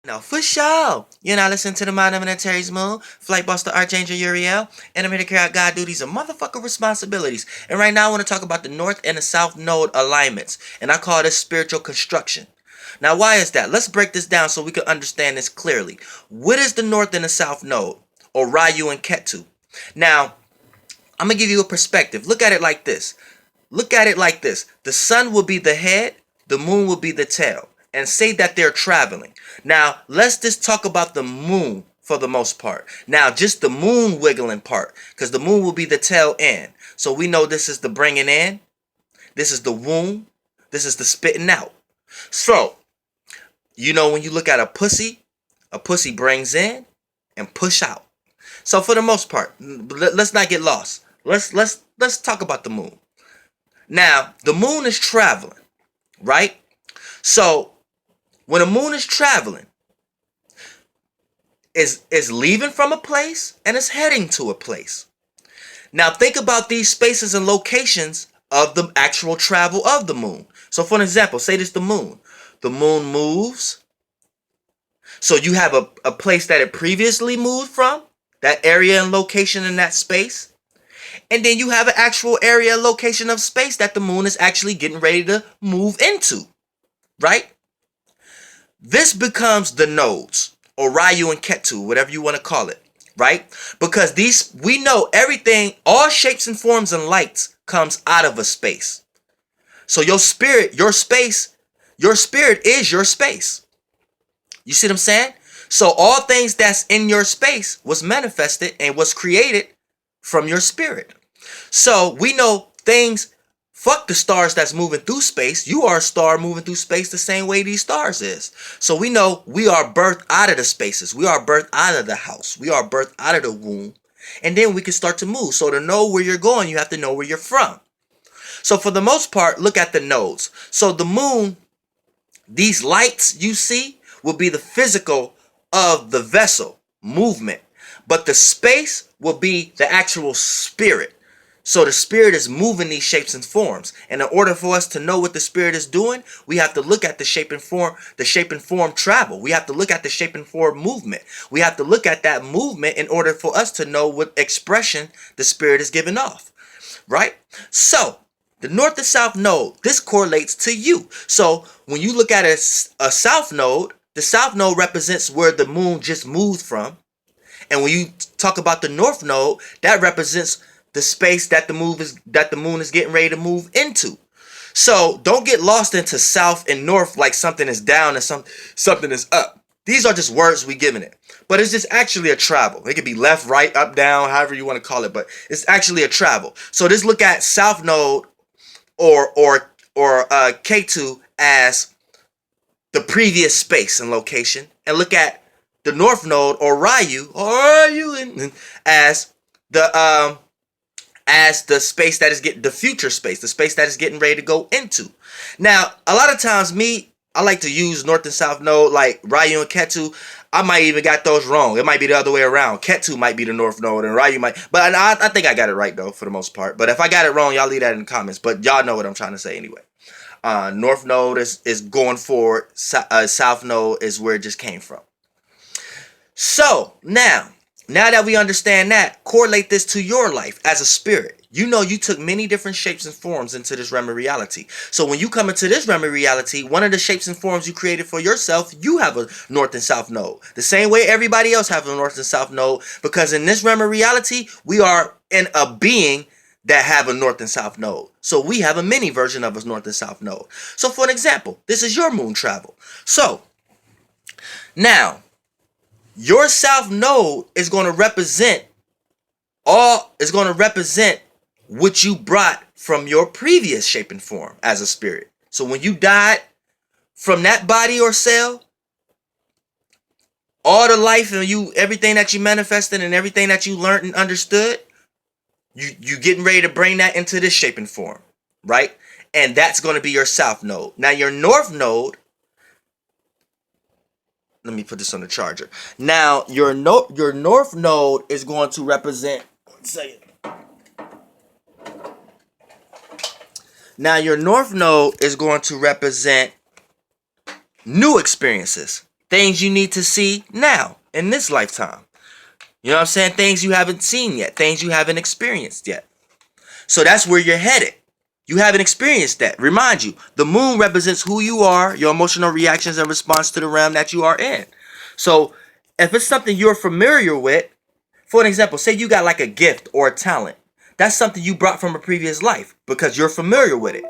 No, for sure. You're not listening to the Mind of Terry's Moon, Flight Buster Archangel Uriel, and I'm here to carry out God duties and motherfucking responsibilities. And right now I want to talk about the North and the South Node alignments, and I call this spiritual construction. Now, why is that? Let's break this down so we can understand this clearly. What is the North and the South Node, or Rehu and Ketu? Now, I'm going to give you a perspective. Look at it like this. Look at it like this. The sun will be the head, the moon will be the tail, and say that they're traveling. Now, let's just talk about the moon for the most part. Now, just the moon wiggling part, because the moon will be the tail end. So we know this is the bringing in, this is the womb, this is the spitting out. So, you know when you look at a pussy brings in and push out. So for the most part, let's not get lost. Let's talk about the moon. Now, the moon is traveling, right? So, when a moon is traveling, is leaving from a place and is heading to a place. Now, think about these spaces and locations of the actual travel of the moon. So, for an example, say this the moon. The moon moves. So, you have a place that it previously moved from, that area and location in that space. And then you have an actual area location of space that the moon is actually getting ready to move into, right? This becomes the nodes, or Rehu and Ketu, whatever you want to call it, right? Because these, we know everything, all shapes and forms and lights comes out of a space. So your spirit, your space, your spirit is your space. You see what I'm saying? So all things that's in your space was manifested and was created from your spirit. So we know things, fuck the stars that's moving through space. You are a star moving through space the same way these stars is. So we know we are birthed out of the spaces. We are birthed out of the house. We are birthed out of the womb. And then we can start to move. So to know where you're going, you have to know where you're from. So for the most part, look at the nodes. So the moon, these lights you see will be the physical of the vessel movement. But the space will be the actual spirit. So the spirit is moving these shapes and forms. And in order for us to know what the spirit is doing, we have to look at the shape and form travel. We have to look at the shape and form movement. We have to look at that movement in order for us to know what expression the spirit is giving off. Right? So the north to south node, this correlates to you. So when you look at a south node, the south node represents where the moon just moved from. And when you talk about the north node, that represents the space that the moon is getting ready to move into. So don't get lost into south and north like something is down and something is up. These are just words we giving it. But it's just actually a travel. It could be left, right, up, down, however you want to call it, but it's actually a travel. So just look at south node or Ketu as the previous space and location, and look at the north node or Rehu as the space that is getting the future space, the space that is getting ready to go into. Now, a lot of times I like to use north and south node like Rehu and Ketu. I might even got those wrong. It might be the other way around. Ketu might be the north node and Rehu might, but I think I got it right though for the most part. But if I got it wrong, y'all leave that in the comments. But y'all know what I'm trying to say anyway. North node is going forward. South node is where it just came from. So now that we understand that, correlate this to your life as a spirit. You know you took many different shapes and forms into this realm of reality. So when you come into this realm of reality, one of the shapes and forms you created for yourself, you have a north and south node. The same way everybody else have a north and south node, because in this realm of reality, we are in a being that have a north and south node. So we have a mini version of a north and south node. So for an example, this is your moon travel. So now your south node is going to represent what you brought from your previous shape and form as a spirit. So when you died from that body or cell, all the life and everything that you manifested and everything that you learned and understood, you getting ready to bring that into this shape and form, right? And that's going to be your south node. Now your north node, let me put this on the charger. Now your north node is going to represent, one second. Now your north node is going to represent new experiences. things you need to see now in this lifetime. You know what I'm saying? Things you haven't seen yet, things you haven't experienced yet. So that's where you're headed. You haven't experienced that. Remind you, the moon represents who you are, your emotional reactions in response to the realm that you are in. So if it's something you're familiar with, for an example, say you got like a gift or a talent. That's something you brought from a previous life because you're familiar with it.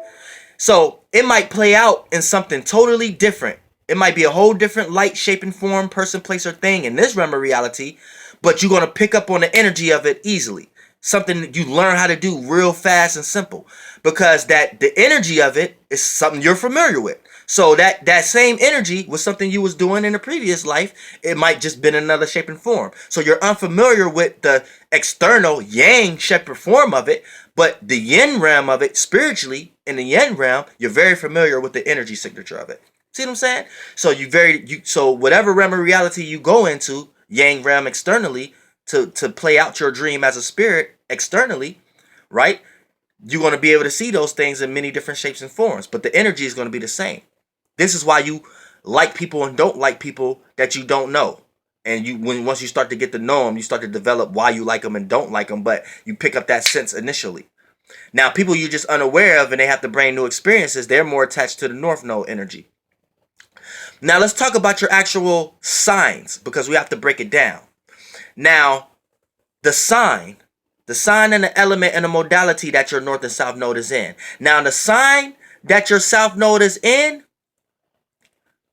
So it might play out in something totally different. It might be a whole different light, shape, and form, person, place, or thing in this realm of reality, but you're going to pick up on the energy of it easily. Something that you learn how to do real fast and simple because that the energy of it is something you're familiar with. So that same energy was something you was doing in a previous life. It might just been another shape and form. So you're unfamiliar with the external yang shape or form of it, but the yin realm of it spiritually in the yin realm, you're very familiar with the energy signature of it. See what I'm saying? So so whatever realm of reality you go into, yang realm externally, to play out your dream as a spirit externally, right? You're going to be able to see those things in many different shapes and forms, but the energy is going to be the same. This is why you like people and don't like people that you don't know. And once you start to get to know them, you start to develop why you like them and don't like them, but you pick up that sense initially. Now, people you're just unaware of and they have to bring new experiences, they're more attached to the North Node energy. Now, let's talk about your actual signs because we have to break it down. Now, the sign and the element and the modality that your North and South Node is in. Now, the sign that your South Node is in,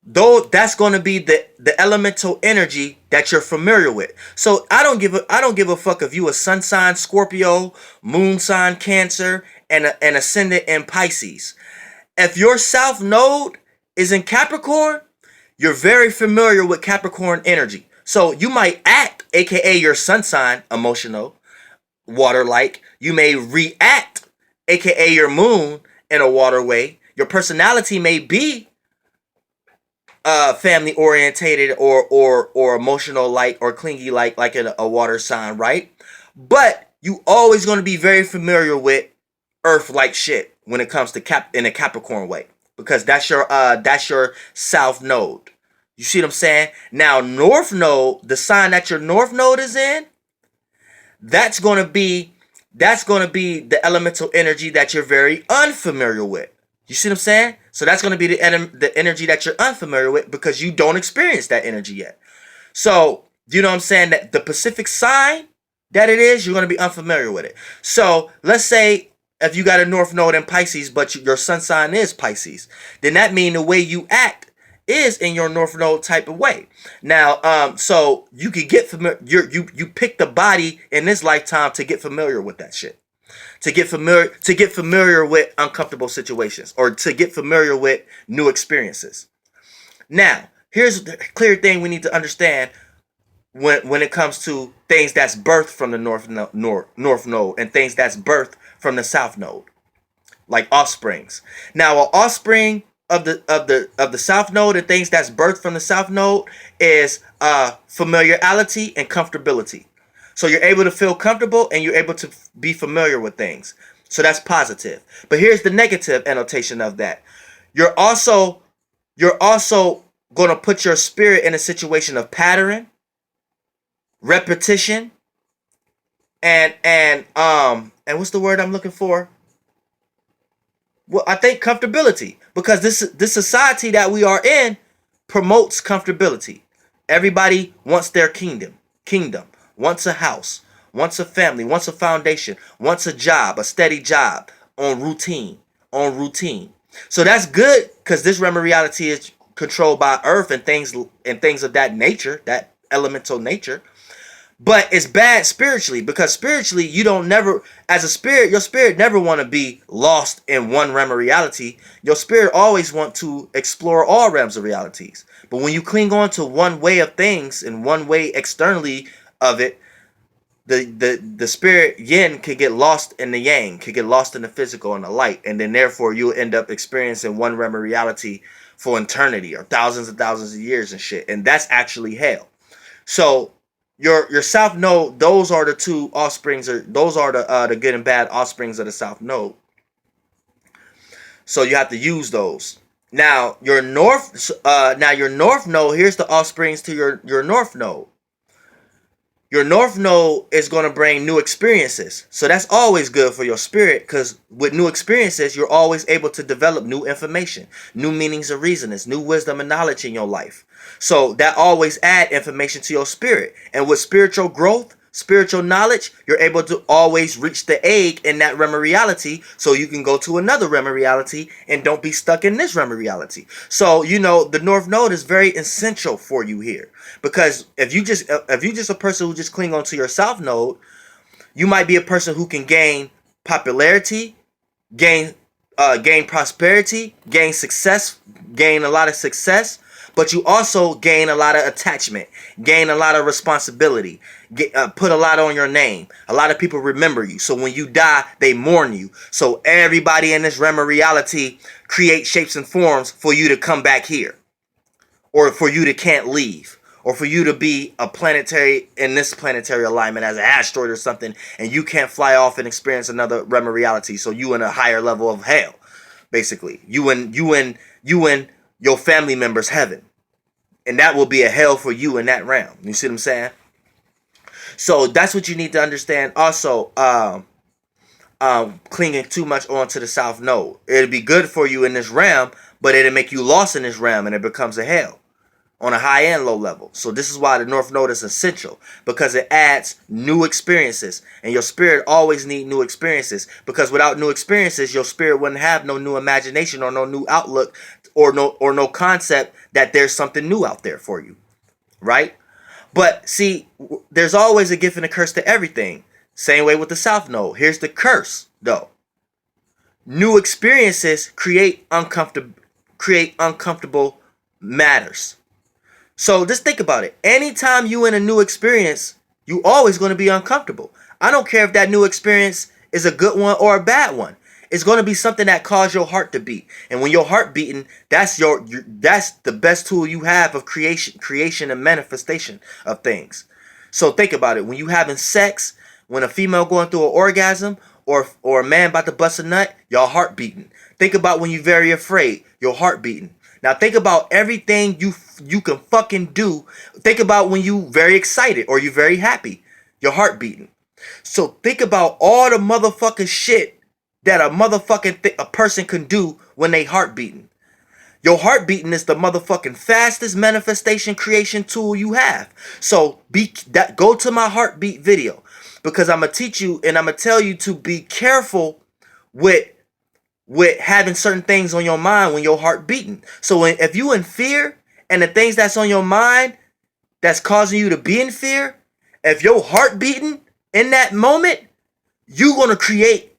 though, that's going to be the elemental energy that you're familiar with. So I don't give a fuck if you a sun sign Scorpio, moon sign Cancer, and ascendant in Pisces. If your South Node is in Capricorn, you're very familiar with Capricorn energy. So you might act, aka your sun sign, emotional, water-like. You may react, aka your moon, in a water way. Your personality may be family orientated or emotional like or clingy like a water sign, right? But you always going to be very familiar with earth like shit when it comes to in a Capricorn way, because that's your South Node. You see what I'm saying? Now, North Node, the sign that your North Node is in, that's going to be the elemental energy that you're very unfamiliar with. You see what I'm saying? So that's going to be the energy that you're unfamiliar with because you don't experience that energy yet. So, you know what I'm saying? That the Pacific sign that it is, you're going to be unfamiliar with it. So, let's say if you got a North Node in Pisces, but your sun sign is Pisces, then that means the way you act is in your North Node type of way. Now, so you could get familiar. You pick the body in this lifetime to get familiar with that shit, to get familiar with uncomfortable situations, or to get familiar with new experiences. Now, here's the clear thing we need to understand when it comes to things that's birthed from the North Node and things that's birthed from the South Node, like offsprings. Now, an offspring of the South Node and things that's birthed from the South Node is familiarity and comfortability. So you're able to feel comfortable and you're able to be familiar with things. So that's positive. But here's the negative annotation of that. You're also going to put your spirit in a situation of pattern, repetition, and what's the word I'm looking for? Well, I think comfortability, because this society that we are in promotes comfortability. Everybody wants their kingdom, wants a house, wants a family, wants a foundation, wants a job, a steady job, on routine. So that's good because this realm of reality is controlled by Earth and things of that nature, that elemental nature. But it's bad spiritually, because spiritually you don't never, as a spirit, your spirit never want to be lost in one realm of reality. Your spirit always want to explore all realms of realities. But when you cling on to one way of things and one way externally of it, the spirit yin could get lost in the yang, could get lost in the physical and the light, and then therefore you'll end up experiencing one realm of reality for eternity or thousands and thousands of years and shit. And that's actually hell. So your South Node, those are the two offsprings, or those are the good and bad offsprings of the South Node. So you have to use those. Now your north node, here's the offsprings to your north node. Your north node is going to bring new experiences. So that's always good for your spirit, because with new experiences, you're always able to develop new information, new meanings and reasonings, new wisdom and knowledge in your life. So that always add information to your spirit. And with spiritual growth, spiritual knowledge, you're able to always reach the egg in that realm of reality, so you can go to another realm of reality and don't be stuck in this realm of reality. So the north node is very essential for you here, because if you just a person who just cling on to your south node, you might be a person who can gain popularity, gain prosperity, gain success, gain a lot of success, but you also gain a lot of attachment, gain a lot of responsibility, put a lot on your name. A lot of people remember you. So when you die, they mourn you. So everybody in this realm of reality create shapes and forms for you to come back here, or for you to can't leave, or for you to be in this planetary alignment as an asteroid or something, and you can't fly off and experience another realm of reality. So you in a higher level of hell, basically. You in your family members' heaven. And that will be a hell for you in that realm. You see what I'm saying? So that's what you need to understand. Also, clinging too much onto the south node, it'll be good for you in this realm, but it'll make you lost in this realm, and it becomes a hell on a high and low level. So this is why the north node is essential, because it adds new experiences, and your spirit always need new experiences, because without new experiences, your spirit wouldn't have no new imagination or no new outlook or no concept that there's something new out there for you, right? But see, there's always a gift and a curse to everything. Same way with the south node. Here's the curse, though. New experiences create uncomfortable matters. So just think about it. Anytime you in a new experience, you always going to be uncomfortable. I don't care if that new experience is a good one or a bad one. It's going to be something that causes your heart to beat. And when your heart beating, that's the best tool you have of creation and manifestation of things. So think about it. When you having sex, when a female going through an orgasm, or a man about to bust a nut, your heart beating. Think about when you're very afraid, your heart beating. Now think about everything you can fucking do. Think about when you very excited or you very happy, your heart beating. So think about all the motherfucking shit that a person can do when they heart beating. Your heart beating is the motherfucking fastest manifestation creation tool you have. So go to my heartbeat video, because I'm gonna teach you and I'm gonna tell you to be careful with having certain things on your mind when your heart beating. So if you in fear, and the things that's on your mind that's causing you to be in fear, if your heart beating in that moment, you're gonna create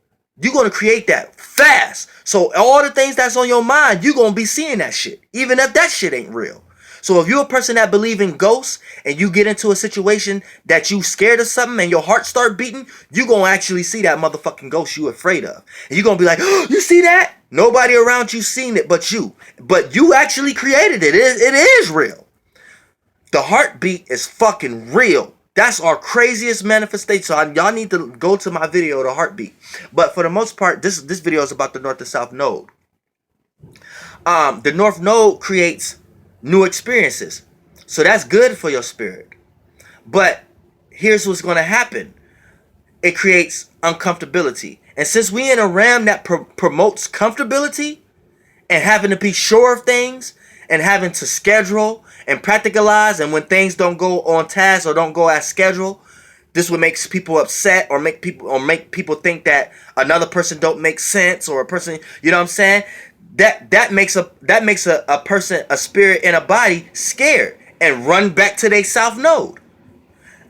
that fast. So all the things that's on your mind, you're gonna be seeing that shit, even if that shit ain't real. So if you're a person that believe in ghosts, and you get into a situation that you scared of something and your heart start beating, you gonna actually see that motherfucking ghost you afraid of. And you're gonna be like, oh, you see that? Nobody around you seen it but you. But you actually created it. It is real. The heartbeat is fucking real. That's our craziest manifestation. So y'all need to go to my video, the heartbeat. But for the most part, this video is about the north to south node. The north node creates new experiences. So that's good for your spirit. But here's what's going to happen. It creates uncomfortability. And since we in a realm that promotes comfortability and having to be sure of things and having to schedule and practicalize, and when things don't go on task or don't go as scheduled, this would make people upset, or make people think that another person don't make sense, or a person, you know what I'm saying? That makes a person, a spirit in a body, scared and run back to their south node.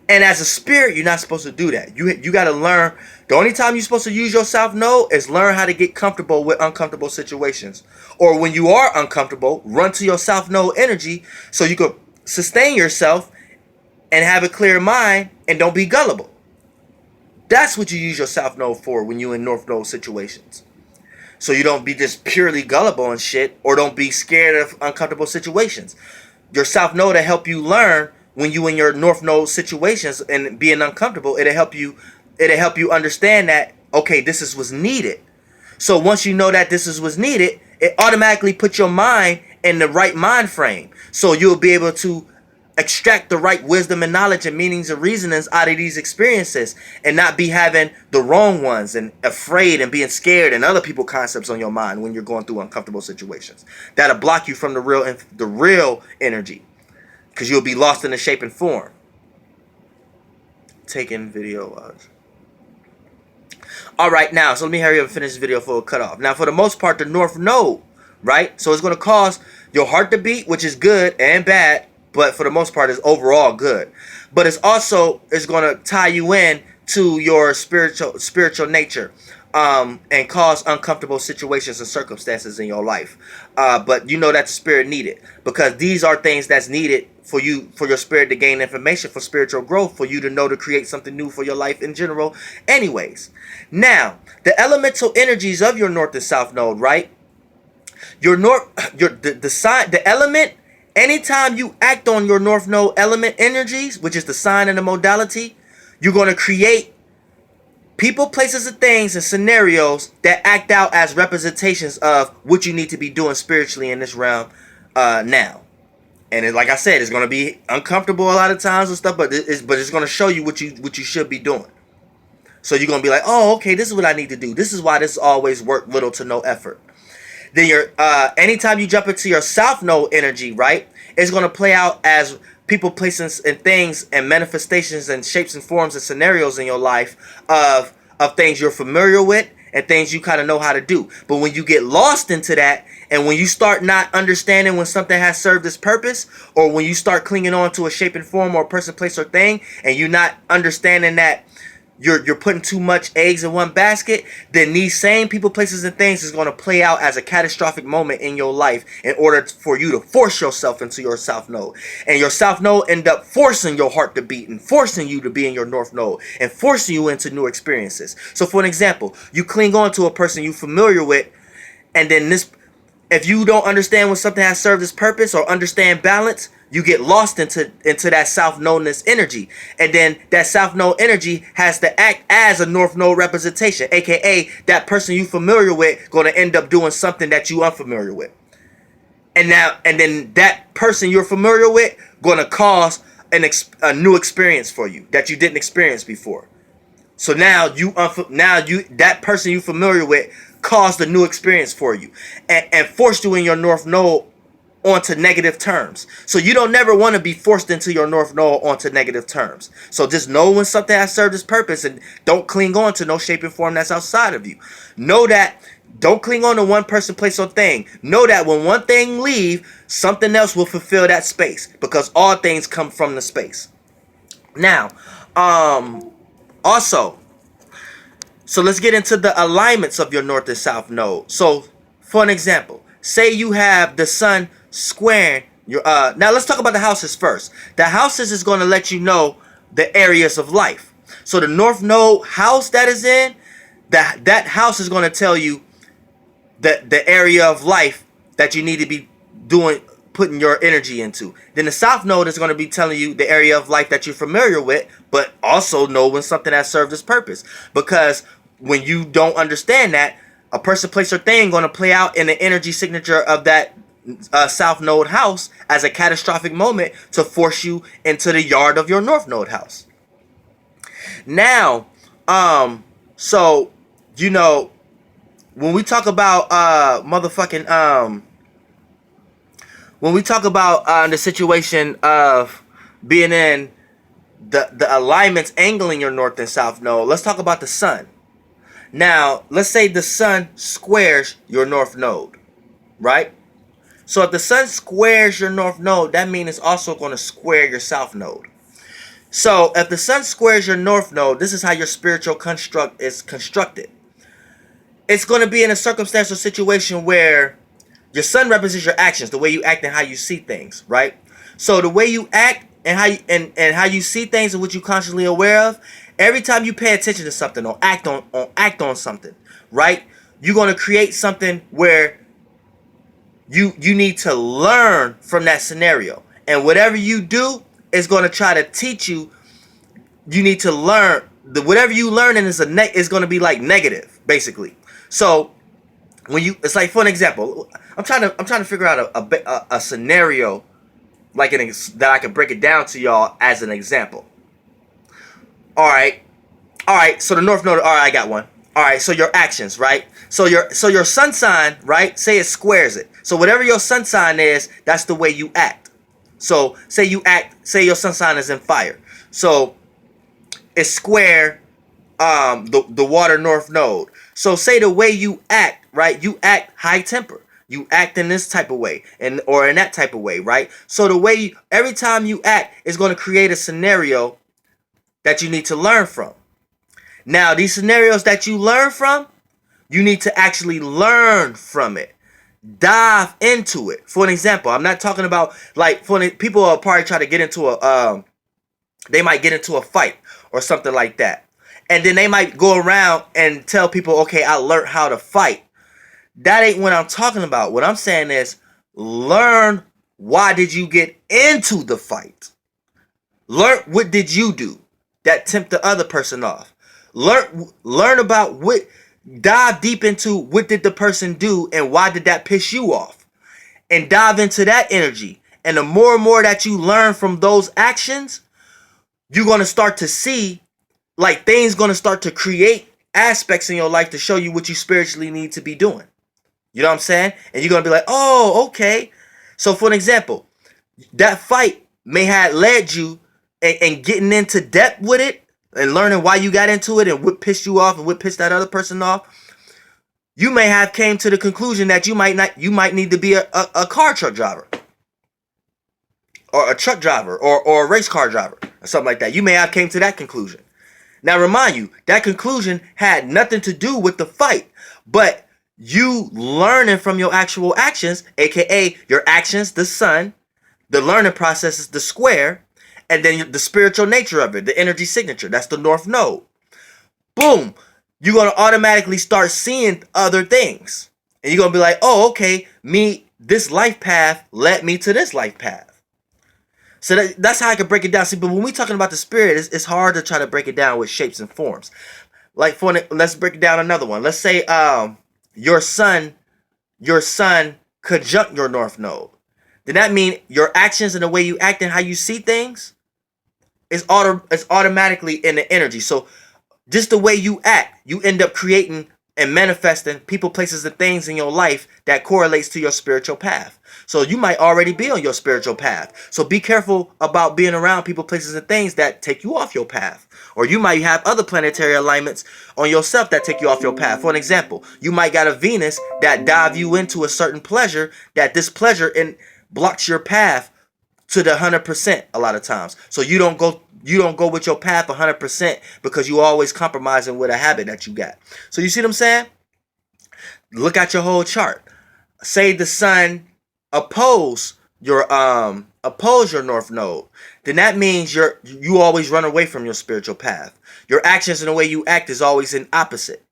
And as a spirit, you're not supposed to do that. You got to learn. The only time you're supposed to use your south node is learn how to get comfortable with uncomfortable situations. Or when you are uncomfortable, run to your south node energy so you could sustain yourself and have a clear mind and don't be gullible. That's what you use your south node for when you're in north node situations. So you don't be just purely gullible and shit, or don't be scared of uncomfortable situations. Your south node will help you learn when you in your north node situations and being uncomfortable. It'll help you understand that, okay, this is what's needed. So once you know that this is what's needed, it automatically puts your mind in the right mind frame. So you'll be able to extract the right wisdom and knowledge and meanings and reasonings out of these experiences, and not be having the wrong ones and afraid and being scared and other people concepts on your mind when you're going through uncomfortable situations. That'll block you from the real energy, because you'll be lost in the shape and form. Taking video. All right, now, so let me hurry up and finish this video before it cut off. Now, for the most part, the North Node, right? So it's going to cause your heart to beat, which is good and bad, but for the most part, it's overall good. But it's also, it's going to tie you in to your spiritual nature, and cause uncomfortable situations and circumstances in your life. But you know that the spirit needed, because these are things that's needed for you, for your spirit to gain information, for spiritual growth, for you to know to create something new for your life in general. Anyways, now the elemental energies of your North and South Node, right? The element. Anytime you act on your North Node element energies, which is the sign and the modality, you're going to create people, places, and things and scenarios that act out as representations of what you need to be doing spiritually in this realm now. And like I said, it's going to be uncomfortable a lot of times and stuff, but it's going to show you what you should be doing. So you're going to be like, oh, okay, this is what I need to do. This is why this always work little to no effort. Then anytime you jump into your South Node energy, right, it's going to play out as people, places, and things and manifestations and shapes and forms and scenarios in your life of things you're familiar with and things you kind of know how to do. But when you get lost into that, and when you start not understanding when something has served its purpose, or when you start clinging on to a shape and form or a person, place, or thing, and you're not understanding that you're putting too much eggs in one basket, then these same people, places, and things is going to play out as a catastrophic moment in your life in order for you to force yourself into your South Node. And your South Node end up forcing your heart to beat and forcing you to be in your North Node and forcing you into new experiences. So for an example, you cling on to a person you're familiar with, and then if you don't understand when something has served its purpose or understand balance, you get lost into that South Node-ness energy. And then that South Node energy has to act as a North Node representation, aka that person you familiar with going to end up doing something that you unfamiliar with. And then that person you're familiar with going to cause a new experience for you that you didn't experience before. So now that person you familiar with caused a new experience for you and forced you in your North Node onto negative terms. So you don't never want to be forced into your North Node onto negative terms. So just know when something has served its purpose, and don't cling on to no shape and form that's outside of you. Know that. Don't cling on to one person, place, or thing. Know that when one thing leaves, something else will fulfill that space, because all things come from the space. Now, also, so let's get into the alignments of your North and South Node. So, for an example, say you have the sun squaring your now let's talk about the houses first. The houses is going to let you know the areas of life. So the North Node house that is in, that house is going to tell you the area of life that you need to be putting your energy into. Then the South Node is going to be telling you the area of life that you're familiar with, but also know when something has served its purpose. Because when you don't understand that, a person, place, or thing going to play out in the energy signature of that South Node house as a catastrophic moment to force you into the yard of your North Node house. Now, so, you know, when we talk about when we talk about the situation of being in the alignments angling your North and South Node, let's talk about the sun. Now, let's say the sun squares your North Node, right? So if the sun squares your North Node, that means it's also going to square your South Node. So if the sun squares your North Node, this is how your spiritual construct is constructed. It's going to be in a circumstantial situation where your sun represents your actions, the way you act and how you see things, right? So the way you act and how you see things and what you're constantly aware of, every time you pay attention to something or act on something, right? You're going to create something where you need to learn from that scenario. And whatever you do is going to try to teach you. You need to learn. Whatever you learning is going to be like negative, basically. So when you, it's like, for an example, I'm trying to figure out a scenario like that I can break it down to y'all as an example. All right. All right, so the North Node, all right, I got one. All right, so your actions, right? So your sun sign, right? Say it squares it. So whatever your sun sign is, that's the way you act. So say your sun sign is in fire. So it's square the water North Node. So say the way you act, right? You act high temper. You act in this type of way or in that type of way, right? So the way every time you act is going to create a scenario that you need to learn from. Now, these scenarios that you learn from, you need to actually learn from it. Dive into it. For an example, I'm not talking about, like, people will probably try to get into they might get into a fight or something like that. And then they might go around and tell people, okay, I learned how to fight. That ain't what I'm talking about. What I'm saying is, learn why did you get into the fight. Learn what did you do that tipped the other person off. Learn about dive deep into what did the person do and why did that piss you off, and dive into that energy. And the more and more that you learn from those actions, you're going to start to see, like, things going to start to create aspects in your life to show you what you spiritually need to be doing. You know what I'm saying? And you're going to be like, oh, okay. So for an example, that fight may have led you and getting into depth with it, and learning why you got into it and what pissed you off and what pissed that other person off. You may have came to the conclusion that you might need to be a car truck driver, or a truck driver, or a race car driver, or something like that. You may have came to that conclusion. Now, remind you, that conclusion had nothing to do with the fight, but you learning from your actual actions, aka your actions, the sun, the learning process is the square, and then the spiritual nature of it, the energy signature, that's the North Node. Boom. You're going to automatically start seeing other things. And you're going to be like, oh, okay, this life path led me to this life path. So that's how I can break it down. See, but when we're talking about the spirit, it's hard to try to break it down with shapes and forms. Like, let's break it down another one. Let's say your sun conjunct your North Node. Then that means your actions and the way you act and how you see things is automatically in the energy. So just the way you act, you end up creating and manifesting people, places, and things in your life that correlates to your spiritual path. So you might already be on your spiritual path. So be careful about being around people, places, and things that take you off your path. Or you might have other planetary alignments on yourself that take you off your path. For an example, you might got a Venus that dive you into a certain pleasure, that this pleasure blocks your path to the 100% a lot of times. So you don't go with your path 100% because you always compromising with a habit that you got. So you see what I'm saying? Look at your whole chart. Say the sun oppose your North Node. Then that means you always run away from your spiritual path. Your actions and the way you act is always in opposite.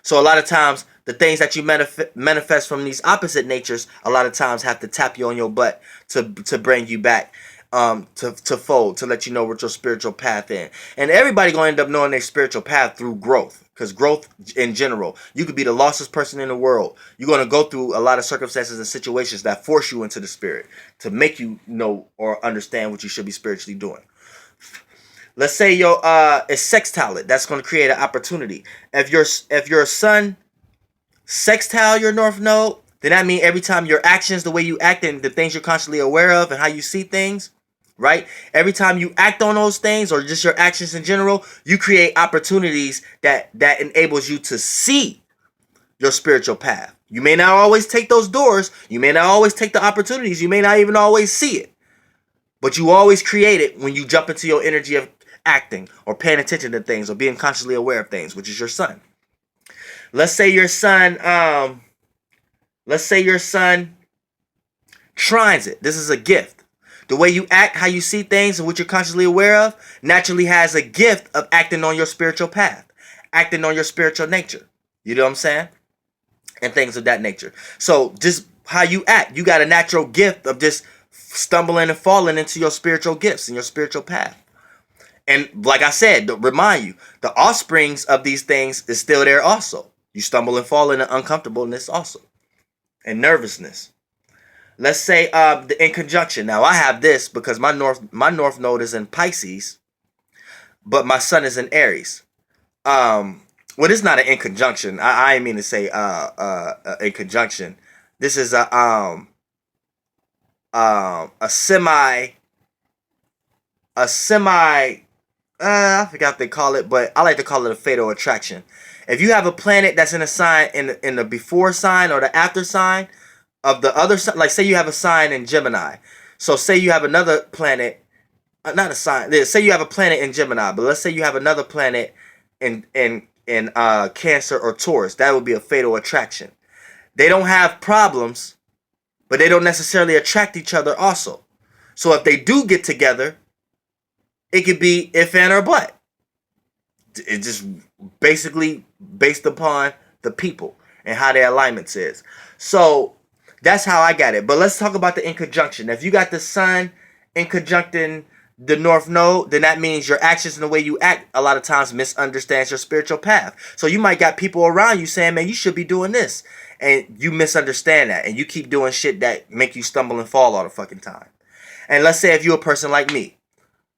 So a lot of times, the things that you manifest from these opposite natures, a lot of times have to tap you on your butt to bring you back, to fold, to let you know what your spiritual path is. And everybody gonna end up knowing their spiritual path through growth, because growth in general, you could be the lostest person in the world. You're gonna go through a lot of circumstances and situations that force you into the spirit to make you know or understand what you should be spiritually doing. Let's say it's sextile. That's going to create an opportunity. If your sun sextile your North Node, then that means every time your actions, the way you act and the things you're constantly aware of and how you see things, right? Every time you act on those things or just your actions in general, you create opportunities that enables you to see your spiritual path. You may not always take those doors. You may not always take the opportunities. You may not even always see it. But you always create it when you jump into your energy of acting or paying attention to things or being consciously aware of things, which is your sun. Let's say your sun trines it. This is a gift. The way you act, how you see things, and what you're consciously aware of naturally has a gift of acting on your spiritual path, acting on your spiritual nature. You know what I'm saying? And things of that nature. So just how you act, you got a natural gift of just stumbling and falling into your spiritual gifts and your spiritual path. And like I said, to remind you, the offsprings of these things is still there also. You stumble and fall into uncomfortableness also, and nervousness. Let's say the inconjunction. Now I have this because my north node is in Pisces, but my sun is in Aries. Well, it's not an inconjunction. I didn't mean to say in conjunction. This is a semi I forgot what they call it, but I like to call it a fatal attraction. If you have a planet that's in a sign in the before sign or the after sign of the other sign, like say you have a sign in Gemini. So say you have another planet, not a sign. Say you have a planet in Gemini, but let's say you have another planet in Cancer or Taurus. That would be a fatal attraction. They don't have problems, but they don't necessarily attract each other also. So if they do get together, it could be if and or but. It's just basically based upon the people and how their alignments is. So that's how I got it. But let's talk about the inconjunction. If you got the sun inconjuncting the north node, then that means your actions and the way you act a lot of times misunderstands your spiritual path. So you might got people around you saying, man, you should be doing this. And you misunderstand that. And you keep doing shit that make you stumble and fall all the fucking time. And let's say if you're a person like me.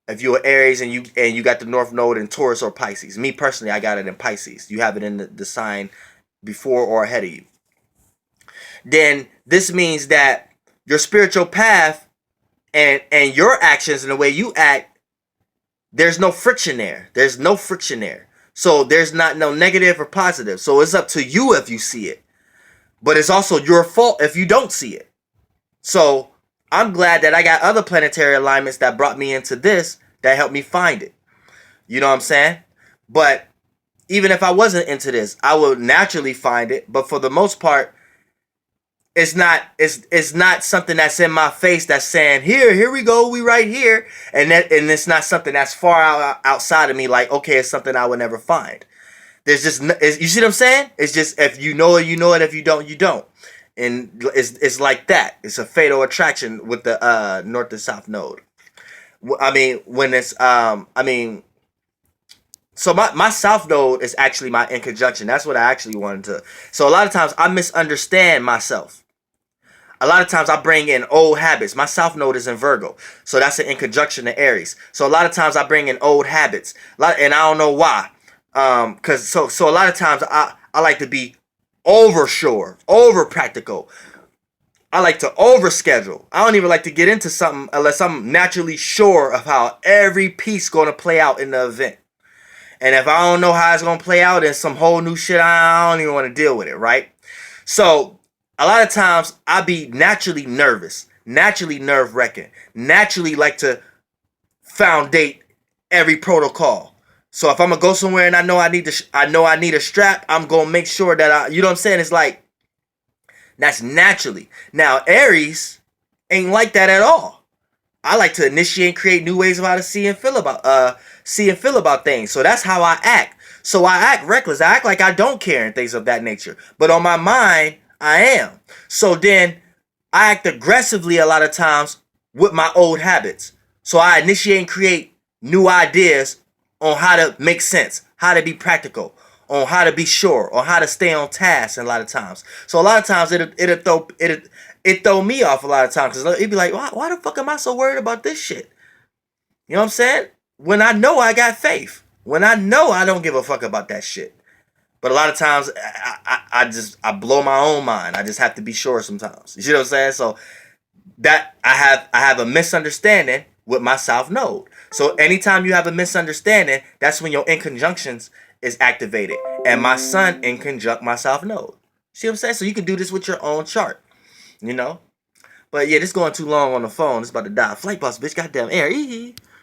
If you're Aries and you got the north node in Taurus or Pisces. Me personally, I got it in Pisces. You have it in the sign before or ahead of you. Then this means that your spiritual path and your actions and the way you act, there's no friction there. There's no friction there. So there's not no negative or positive. So it's up to you if you see it. But it's also your fault if you don't see it. So I'm glad that I got other planetary alignments that brought me into this that helped me find it. You know what I'm saying? But even if I wasn't into this, I would naturally find it. But for the most part, it's not something that's in my face that's saying, here we go, we right here. And it's not something that's far outside of me, like, okay, it's something I would never find. There's just, you see what I'm saying? It's just, if you know it, you know it. If you don't, you don't. And it's like that. It's a fatal attraction with the north and south node. I mean, when it's, so my south node is actually my inconjunction. That's what I actually wanted to. So a lot of times I misunderstand myself. A lot of times I bring in old habits. My south node is in Virgo. So that's an inconjunction to Aries. So a lot of times I bring in old habits. And I don't know why. Cause so a lot of times I like to be over sure, over practical. I like to over schedule. I don't even like to get into something unless I'm naturally sure of how every piece going to play out in the event. And if I don't know how it's going to play out, then some whole new shit, I don't even want to deal with it, right? So a lot of times I be naturally nervous, naturally nerve-wracking, naturally like to foundate every protocol. So if I'm gonna go somewhere and I know I need a strap, I'm gonna make sure that you know what I'm saying? It's like, that's naturally. Now Aries ain't like that at all. I like to initiate and create new ways of how to see and feel about things. So that's how I act. So I act reckless. I act like I don't care and things of that nature. But on my mind, I am. So then I act aggressively a lot of times with my old habits. So I initiate and create new ideas on how to make sense, how to be practical, on how to be sure, on how to stay on task. And a lot of times, so a lot of times it throw me off a lot of times because it'd be like, why the fuck am I so worried about this shit? You know what I'm saying? When I know I got faith, when I know I don't give a fuck about that shit. But a lot of times I blow my own mind. I just have to be sure sometimes. You see what I'm saying? So that I have a misunderstanding with my south node. So anytime you have a misunderstanding, that's when your inconjunctions is activated. And my sun inconjunct my south node. See what I'm saying? So you can do this with your own chart. You know? But yeah, this going too long on the phone. It's about to die. Flight bus, bitch. Goddamn air.